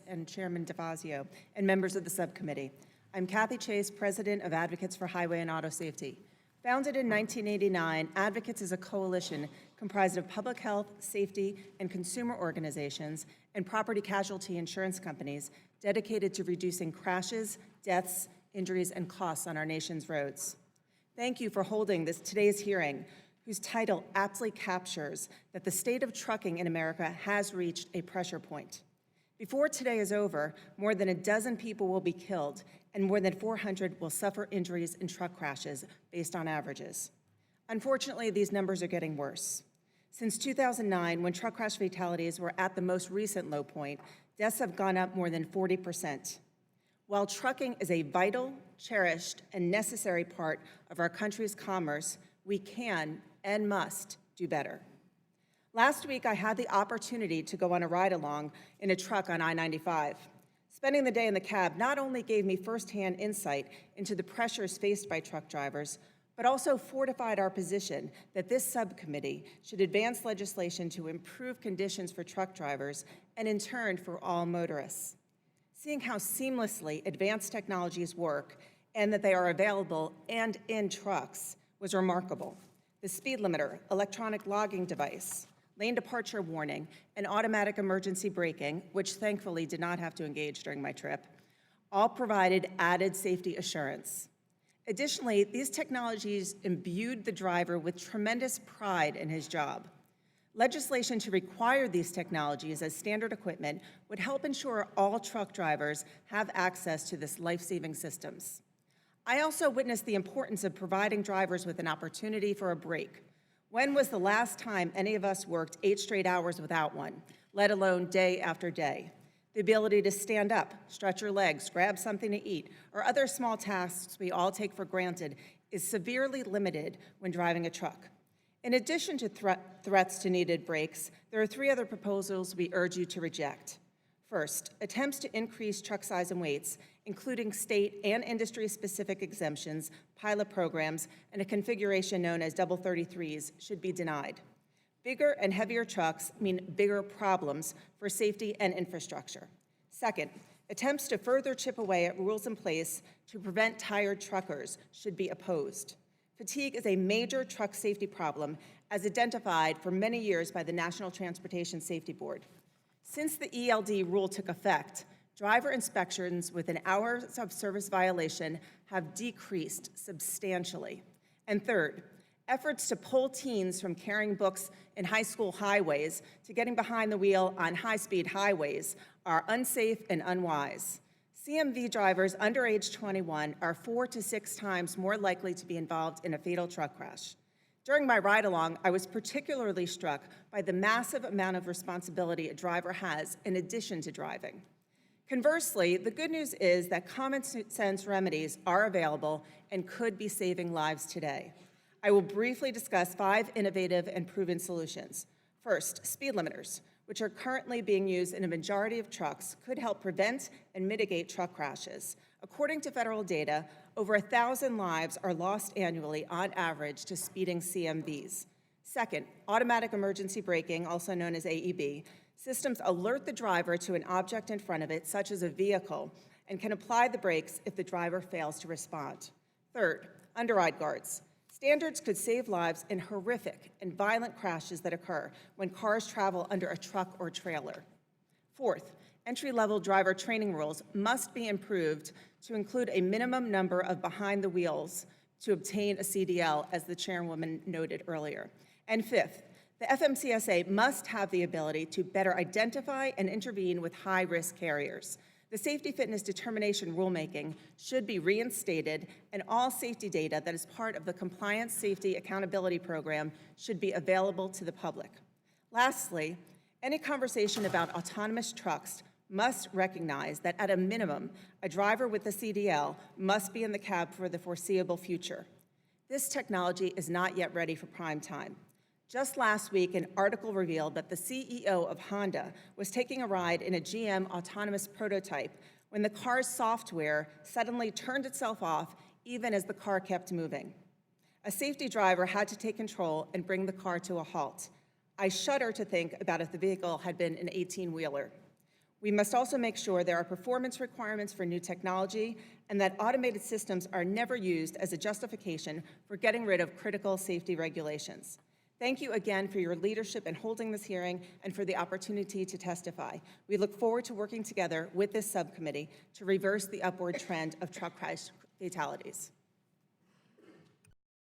and Chairman DeFazio, and members of the subcommittee. I'm Cathy Chase, President of Advocates for Highway and Auto Safety. Founded in 1989, Advocates is a coalition comprised of public health, safety, and consumer organizations and property casualty insurance companies dedicated to reducing crashes, deaths, injuries, and costs on our nation's roads. Thank you for holding today's hearing, whose title aptly captures that the state of trucking in America has reached a pressure point. Before today is over, more than a dozen people will be killed and more than 400 will suffer injuries in truck crashes based on averages. Unfortunately, these numbers are getting worse. Since 2009, when truck crash fatalities were at the most recent low point, deaths have gone up more than 40%. While trucking is a vital, cherished, and necessary part of our country's commerce, we can and must do better. Last week, I had the opportunity to go on a ride-along in a truck on I-95. Spending the day in the cab not only gave me firsthand insight into the pressures faced by truck drivers, but also fortified our position that this subcommittee should advance legislation to improve conditions for truck drivers and, in turn, for all motorists. Seeing how seamlessly advanced technologies work and that they are available and in trucks was remarkable. The speed limiter, electronic logging device, lane departure warning, and automatic emergency braking, which thankfully did not have to engage during my trip, all provided added safety assurance. Additionally, these technologies imbued the driver with tremendous pride in his job. Legislation to require these technologies as standard equipment would help ensure all truck drivers have access to this life-saving systems. I also witnessed the importance of providing drivers with an opportunity for a break. When was the last time any of us worked 8 straight hours without one, let alone day after day? The ability to stand up, stretch your legs, grab something to eat, or other small tasks we all take for granted is severely limited when driving a truck. In addition to threats to needed breaks, there are 3 other proposals we urge you to reject. First, attempts to increase truck size and weights, including state and industry-specific exemptions, pilot programs, and a configuration known as double 33s, should be denied. Bigger and heavier trucks mean bigger problems for safety and infrastructure. Second, attempts to further chip away at rules in place to prevent tired truckers should be opposed. Fatigue is a major truck safety problem, as identified for many years by the National Transportation Safety Board. Since the ELD rule took effect, driver inspections within hours of service violation have decreased substantially. And third, efforts to pull teens from carrying books in high school highways to getting behind the wheel on high-speed highways are unsafe and unwise. CMV drivers under age 21 are 4 to 6 times more likely to be involved in a fatal truck crash. During my ride-along, I was particularly struck by the massive amount of responsibility a driver has in addition to driving. Conversely, the good news is that common sense remedies are available and could be saving lives today. I will briefly discuss 5 innovative and proven solutions. First, speed limiters, which are currently being used in a majority of trucks, could help prevent and mitigate truck crashes. According to federal data, over 1,000 lives are lost annually on average to speeding CMVs. Second, automatic emergency braking, also known as AEB, systems alert the driver to an object in front of it, such as a vehicle, and can apply the brakes if the driver fails to respond. Third, underride guards. Standards could save lives in horrific and violent crashes that occur when cars travel under a truck or trailer. Fourth, entry-level driver training rules must be improved to include a minimum number of behind the wheels to obtain a CDL, as the chairwoman noted earlier. And fifth, the FMCSA must have the ability to better identify and intervene with high-risk carriers. The safety fitness determination rulemaking should be reinstated, and all safety data that is part of the Compliance Safety Accountability Program should be available to the public. Lastly, any conversation about autonomous trucks must recognize that at a minimum, a driver with a CDL must be in the cab for the foreseeable future. This technology is not yet ready for prime time. Just last week, an article revealed that the CEO of Honda was taking a ride in a GM autonomous prototype when the car's software suddenly turned itself off even as the car kept moving. A safety driver had to take control and bring the car to a halt. I shudder to think about if the vehicle had been an 18-wheeler. We must also make sure there are performance requirements for new technology and that automated systems are never used as a justification for getting rid of critical safety regulations. Thank you again for your leadership in holding this hearing and for the opportunity to testify. We look forward to working together with this subcommittee to reverse the upward trend of truck crash fatalities.